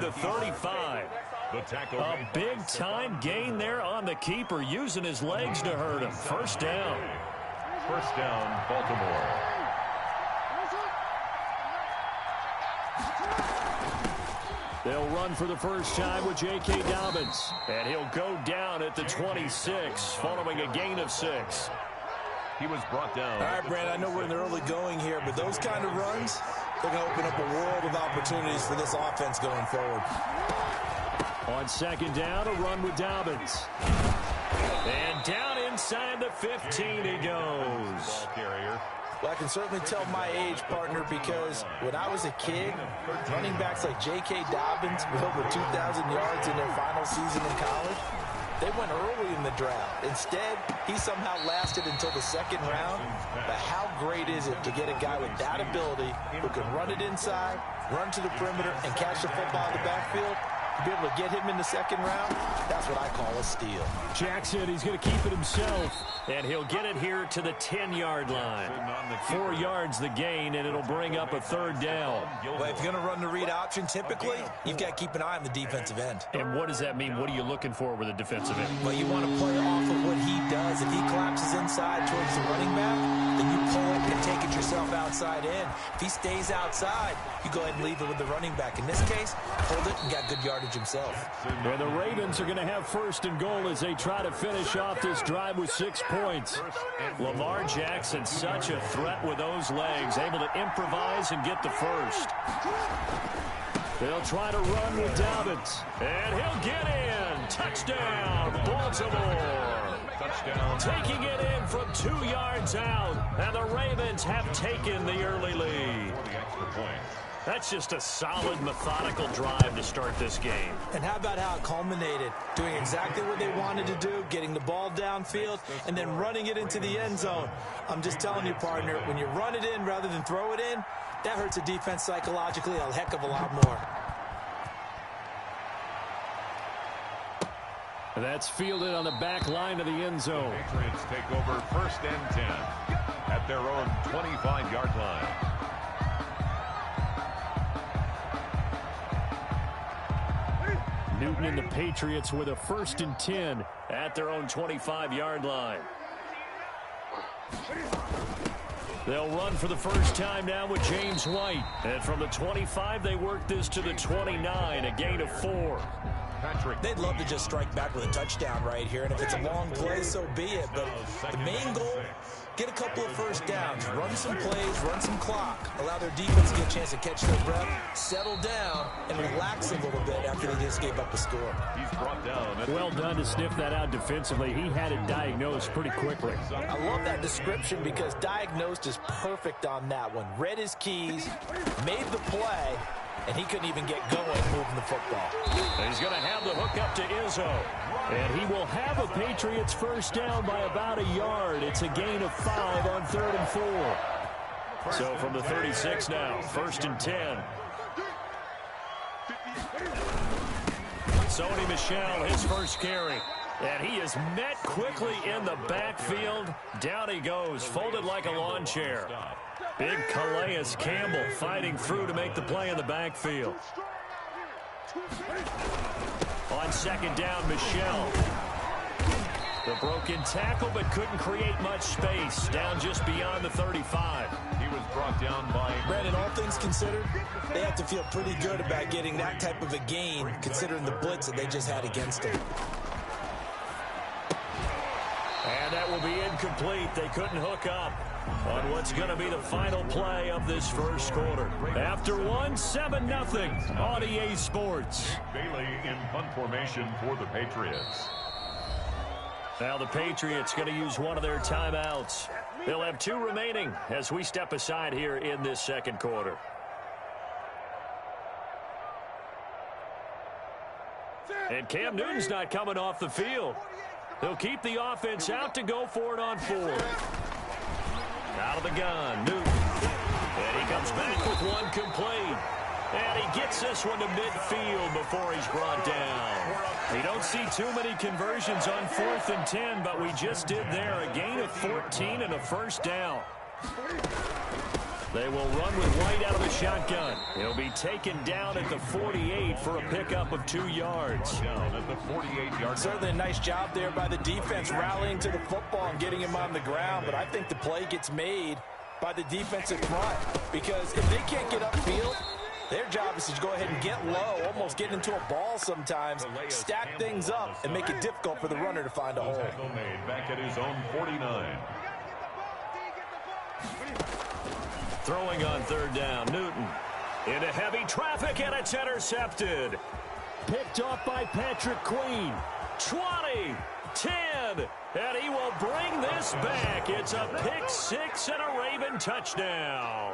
the 35. A big-time gain there on the keeper, using his legs to hurt him. First down. First down, Baltimore. They'll run for the first time with J.K. Dobbins. And he'll go down at the 26, following a gain of 6. He was brought down. All right, Brandon, I know we're in the early going here, but those kind of runs, they're going to open up a world of opportunities for this offense going forward. On second down, a run with Dobbins. And down inside the 15 he goes. Ball carrier. Well, I can certainly tell my age, partner, because when I was a kid, running backs like J.K. Dobbins with over 2,000 yards in their final season in college, they went early in the draft. Instead, he somehow lasted until the second round. But how great is it to get a guy with that ability who can run it inside, run to the perimeter, and catch the football in the backfield? To be able to get him in the second round, that's what I call a steal. Jackson, he's going to keep it himself. And he'll get it here to the 10-yard line. 4 yards the gain, and it'll bring up a third down. Well, if you're going to run the read option, typically, you've got to keep an eye on the defensive end. And what does that mean? What are you looking for with a defensive end? Well, you want to play off of what he does. If he collapses inside towards the running back, then you pull it and take it yourself outside in. If he stays outside, you go ahead and leave it with the running back. In this case, hold it and got good yardage himself. And the Ravens are going to have first and goal as they try to finish off this drive with 6 points. Lamar Jackson, such a threat with those legs, able to improvise and get the first. They'll try to run with Dobbins, and he'll get in. Touchdown, Baltimore. Touchdown. Taking it in from 2 yards out, and the Ravens have taken the early lead. For the extra point. That's just a solid, methodical drive to start this game. And how about how it culminated? Doing exactly what they wanted to do, getting the ball downfield, and then running it into the end zone. I'm just telling you, partner, when you run it in rather than throw it in, that hurts a defense psychologically a heck of a lot more. That's fielded on the back line of the end zone. Patriots take over first and 10 at their own 25-yard line. Newton and the Patriots with a first and 10 at their own 25-yard line. They'll run for the first time now with James White. And from the 25, they work this to the 29, a gain of 4. They'd love to just strike back with a touchdown right here, and if it's a long play, so be it. But the main goal, get a couple of first downs, run some plays, run some clock, allow their defense to get a chance to catch their breath, settle down, and relax a little bit after they just gave up a score. He's brought down. Well done to sniff that out defensively. He had it diagnosed pretty quickly. I love that description because diagnosed is perfect on that one. Read his keys, made the play, and he couldn't even get going moving the football. He's going to have the hook up to Izzo. And he will have a Patriots first down by about a yard. It's a gain of 5 on 3rd and 4. So from the 36 now, first and 10. Sony Michel, his first carry. And he is met quickly in the backfield. Down he goes, folded like a lawn chair. Big Calais Campbell fighting through to make the play in the backfield. On second down, Michel. The broken tackle, but couldn't create much space. Down just beyond the 35. He was brought down by... Brandon, all things considered, they have to feel pretty good about getting that type of a gain, considering the blitz that they just had against them. And that will be incomplete. They couldn't hook up on what's going to be the final play of this first quarter. After one, 7-0 on EA Sports. Bailey in punt formation for the Patriots. Now the Patriots going to use one of their timeouts. They'll have 2 remaining as we step aside here in this second quarter. And Cam Newton's not coming off the field. He'll keep the offense out to go for it on 4. Out of the gun, Newton. And he comes back with one complete. And he gets this one to midfield before he's brought down. You don't see too many conversions on 4th and 10, but we just did there. A gain of 14 and a first down. They will run with White out of the shotgun. He'll be taken down at the 48 for a pickup of 2 yards. Down at the 48-yard. Certainly a nice job there by the defense rallying to the football and getting him on the ground, but I think the play gets made by the defensive front because if they can't get upfield, their job is to go ahead and get low, almost get into a ball sometimes, stack things up, and make it difficult for the runner to find a hole. Tackle made back at his own 49. Throwing on 3rd down, Newton. Into heavy traffic, and it's intercepted. Picked off by Patrick Queen. 20, 10, and he will bring this back. It's a pick 6 and a Raven touchdown.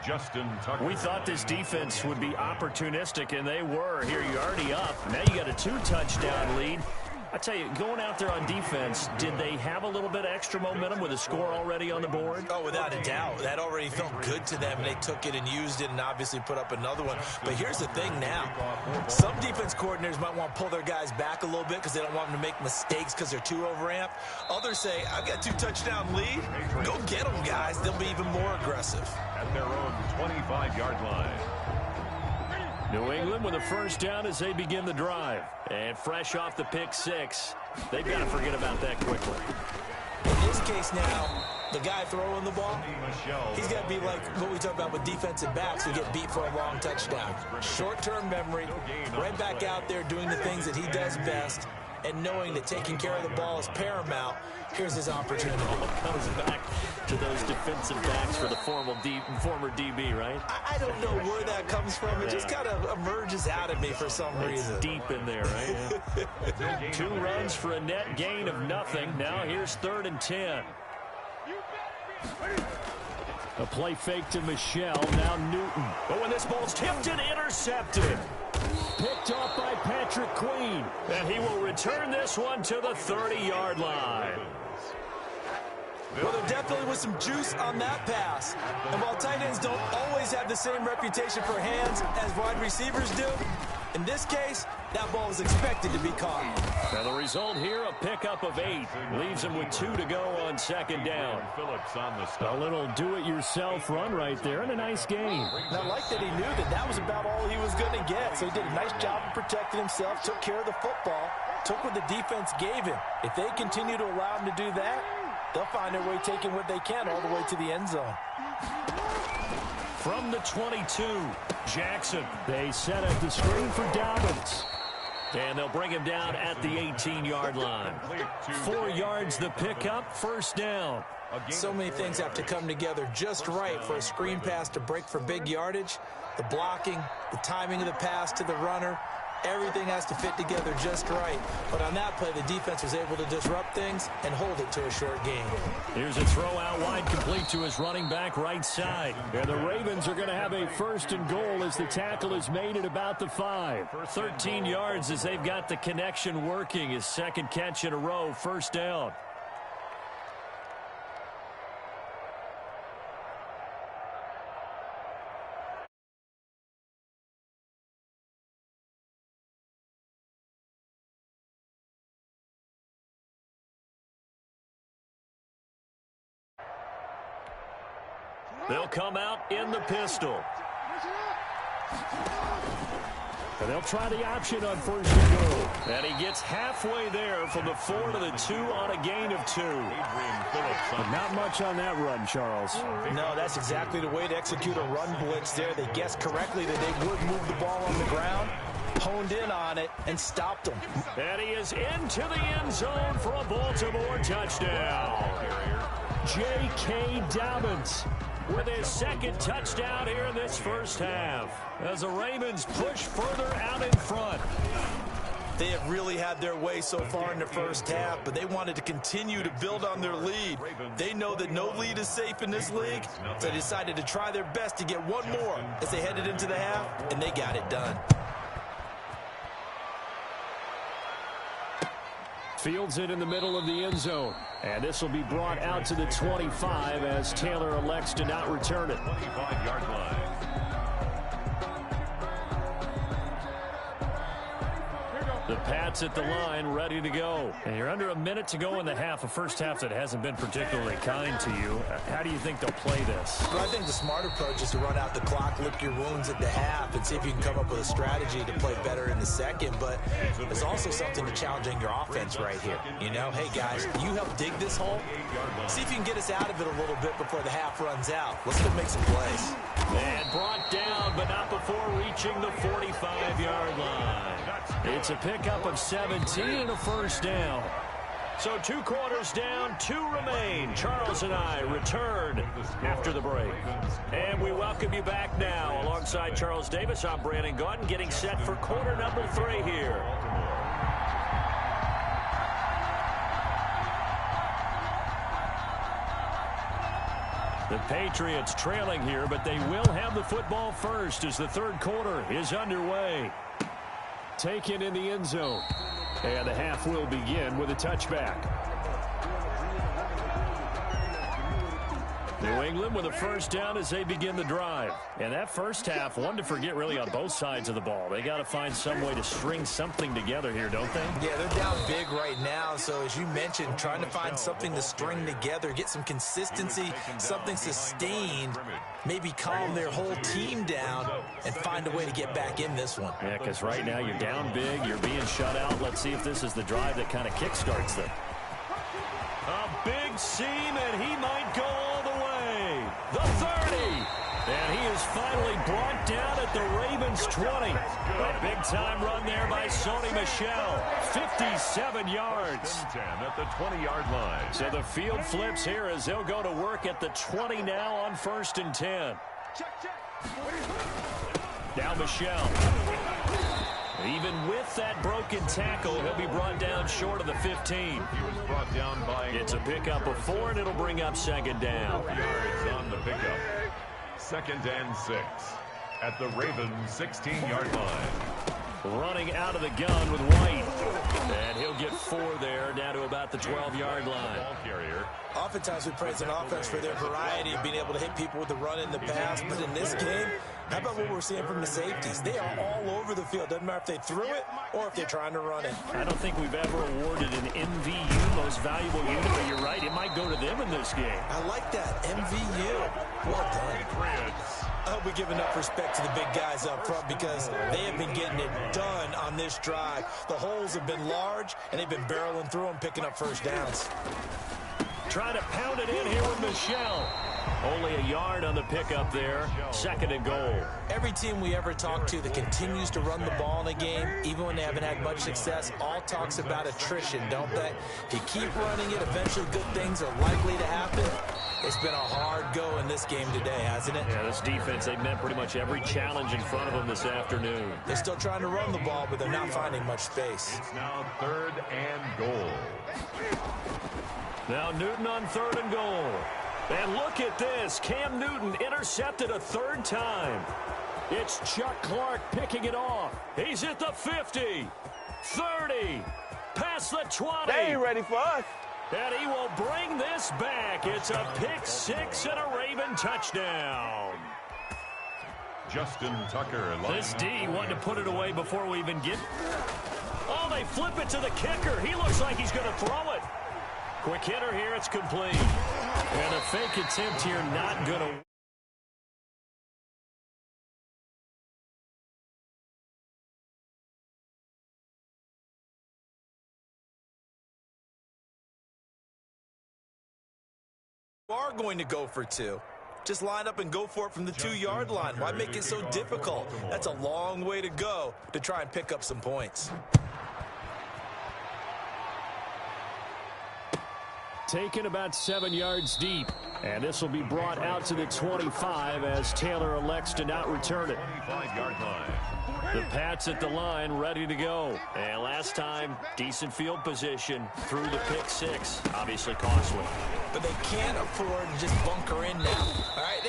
Justin Tucker. We thought this defense would be opportunistic, and they were. Here, you're already up. Now you got a 2-touchdown lead. I tell you, going out there on defense, did they have a little bit of extra momentum with a score already on the board? Oh, without a doubt. That already felt good to them, and they took it and used it and obviously put up another one. But here's the thing now. Some defense coordinators might want to pull their guys back a little bit because they don't want them to make mistakes because they're too overamped. Others say, I've got 2-touchdown lead. Go get them, guys. They'll be even more aggressive. At their own 25-yard line. New England with a 1st down as they begin the drive. And fresh off the pick 6, they've got to forget about that quickly. In this case now, the guy throwing the ball, he's got to be like what we talk about with defensive backs who get beat for a long touchdown. Short-term memory, right back out there doing the things that he does best, and knowing that taking care of the ball is paramount. Here's his opportunity. Comes back to those defensive backs for the former DB, right? I don't know where that comes from. It just kind of emerges out of me for some reason. It's deep in there, right? Yeah. 2 runs for a net gain of nothing. Now here's 3rd and 10. A play fake to Michelle. Now Newton. But when this ball's tipped and intercepted. Picked off by Patrick Queen. And he will return this one to the 30-yard line. Well, there definitely was some juice on that pass. And while tight ends don't always have the same reputation for hands as wide receivers do, in this case, that ball was expected to be caught. Now the result here, a pickup of 8. Leaves him with 2 to go on 2nd down. Phillips on the stop. A little do-it-yourself run right there and a nice game. And I like that he knew that that was about all he was going to get. So he did a nice job of protecting himself, took care of the football, took what the defense gave him. If they continue to allow him to do that, they'll find their way taking what they can all the way to the end zone. From the 22, Jackson. They set up the screen for Dobbins. And they'll bring him down at the 18-yard line. 4 yards the pickup, 1st down. So many things have to come together just right for a screen pass to break for big yardage. The blocking, the timing of the pass to the runner, everything has to fit together just right. But on that play, the defense was able to disrupt things and hold it to a short gain. Here's a throw out wide, complete to his running back right side. And the Ravens are going to have a 1st and goal as the tackle is made at about the 5. 13 yards as they've got the connection working. His 2nd catch in a row, 1st down. They'll come out in the pistol. And they'll try the option on 1st and goal. And he gets halfway there from the 4 to the 2 on a gain of 2. But not much on that run, Charles. No, that's exactly the way to execute a run blitz there. They guessed correctly that they would move the ball on the ground, honed in on it, and stopped them. And he is into the end zone for a Baltimore touchdown. J.K. Dobbins with his 2nd touchdown here in this 1st half as the Ravens push further out in front. They have really had their way so far in the 1st half, but they wanted to continue to build on their lead. They know that no lead is safe in this league, so they decided to try their best to get one more as they headed into the half, and they got it done. Fields it in the middle of the end zone. And this will be brought out to the 25 as Taylor elects to not return it. 25-yard line. The Pats at the line, ready to go. And you're under a minute to go in the half, a first half that hasn't been particularly kind to you. How do you think they'll play this? Well, I think the smart approach is to run out the clock, lick your wounds at the half, and see if you can come up with a strategy to play better in the second. But there's also something to challenging your offense right here. You know, hey, guys, you help dig this hole. See if you can get us out of it a little bit before the half runs out. Let's go make some plays. And brought down, but not before reaching the 45-yard line. It's a pickup of 17 and a first down. So 2 quarters down, 2 remain. Charles and I return after the break. And we welcome you back now. Alongside Charles Davis, I'm Brandon Gaudin, getting set for quarter number 3 here. The Patriots trailing here, but they will have the football first as the third quarter is underway. Taken in the end zone. And the half will begin with a touchback. New England with a first down as they begin the drive. And that first half, one to forget really on both sides of the ball. They got to find some way to string something together here, don't they? Yeah, they're down big right now. So as you mentioned, trying to find something to string together, get some consistency, something sustained, maybe calm their whole team down and find a way to get back in this one. Yeah, because right now you're down big, you're being shut out. Let's see if this is the drive that kind of kickstarts them. A big seam, and he might go all the way. The 30. And he is finally brought down at the Ravens' 20. A big-time run there by Sony Michel. 57 yards. 10 at the 20-yard line. So the field flips here as they'll go to work at the 20 now on 1st and 10. Now Michel. Even with that broken tackle, he'll be brought down short of the 15. He was brought down by... It's a pickup of 4, and it'll bring up 2nd down. yards on the pickup. 2nd and 6 at the Ravens' 16-yard line. Running out of the gun with White. And he'll get 4 there, down to about the 12-yard line. Ball carrier. Oftentimes we praise an offense for their variety of being able to hit people with the run in the pass. But in this game, how about what we're seeing from the safeties? They are all over the field. Doesn't matter if they threw it or if they're trying to run it. I don't think we've ever awarded an MVU, most valuable unit, but you're right, it might go to them in this game. I like that. MVU. Well done. Patriots. I hope we give enough respect to the big guys up front because they have been getting it done on this drive. The holes have been large, and they've been barreling through them, picking up first downs. Trying to pound it in here with Michel. Only a yard on the pickup there. 2nd and goal. Every team we ever talk to that continues to run the ball in a game, even when they haven't had much success, all talks about attrition, don't they? If you keep running it, eventually good things are likely to happen. It's been a hard go in this game today, hasn't it? Yeah, this defense, they've met pretty much every challenge in front of them this afternoon. They're still trying to run the ball, but they're not finding much space. It's now 3rd and goal. Now Newton on 3rd and goal. And look at this. Cam Newton intercepted a 3rd time. It's Chuck Clark picking it off. He's at the 50, 30, past the 20. They ain't ready for us. And he will bring this back. It's a pick 6 and a Raven touchdown. Justin Tucker. This D wanted to put it away before we even get... Oh, they flip it to the kicker. He looks like he's going to throw it. Quick hitter here. It's complete. And a fake attempt here, not going to... Are going to go for 2. Just line up and go for it from the 2-yard line. Why make it so difficult? That's a long way to go to try and pick up some points. Taken about 7 yards deep. And this will be brought out to the 25 as Taylor elects to not return it. 25-yard line. The Pats at the line, ready to go. And last time, decent field position through the pick 6. Obviously costly. But they can't afford to just bunker in now. All right,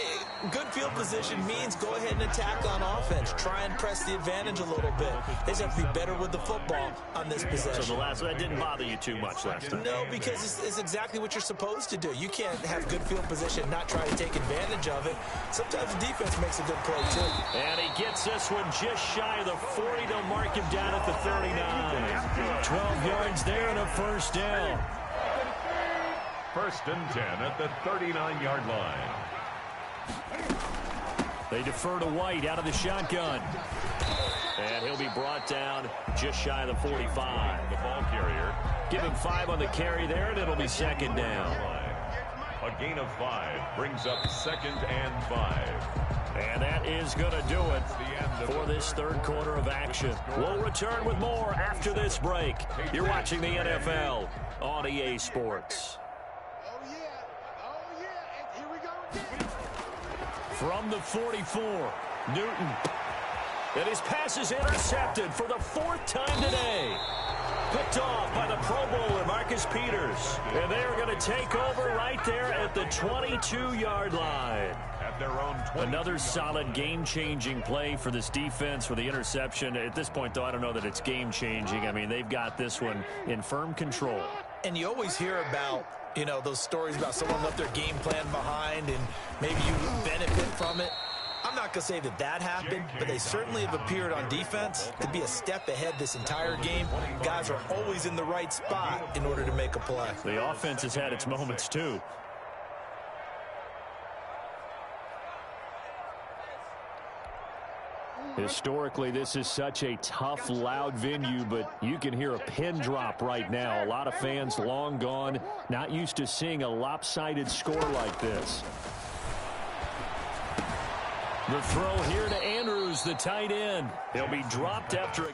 Good field position means go ahead and attack on offense. Try and press the advantage a little bit. They just have to be better with the football on this possession. So that didn't bother you too much last time? No, because it's exactly what you're supposed to do. You can't have good field position and not try to take advantage of it. Sometimes the defense makes a good play, too. And he gets this one just shy of the 40. They'll mark him down at the 39. 12 yards there and a first down. First and 10 at the 39-yard line. They defer to White out of the shotgun. And he'll be brought down just shy of the 45. The ball carrier. Give him 5 on the carry there, and it'll be second down. A gain of 5 brings up second and 5. And that is going to do it for this third quarter of action. We'll return with more after this break. You're watching the NFL on EA Sports. From the 44, Newton. And his pass is intercepted for the 4th time today. Picked off by the Pro Bowler, Marcus Peters. And they are going to take over right there at the 22-yard line. At their own 22. Another solid game-changing play for this defense with the interception. At this point, though, I don't know that it's game-changing. I mean, they've got this one in firm control. And you always hear about, you know, those stories about someone left their game plan behind and maybe you benefit from it. I'm not going to say that that happened, but they certainly have appeared on defense to be a step ahead this entire game. Guys are always in the right spot in order to make a play. The offense has had its moments, too. Historically, this is such a tough, loud venue, but you can hear a pin drop right now. A lot of fans long gone, not used to seeing a lopsided score like this. The throw here to Andrews, the tight end. He'll be dropped after a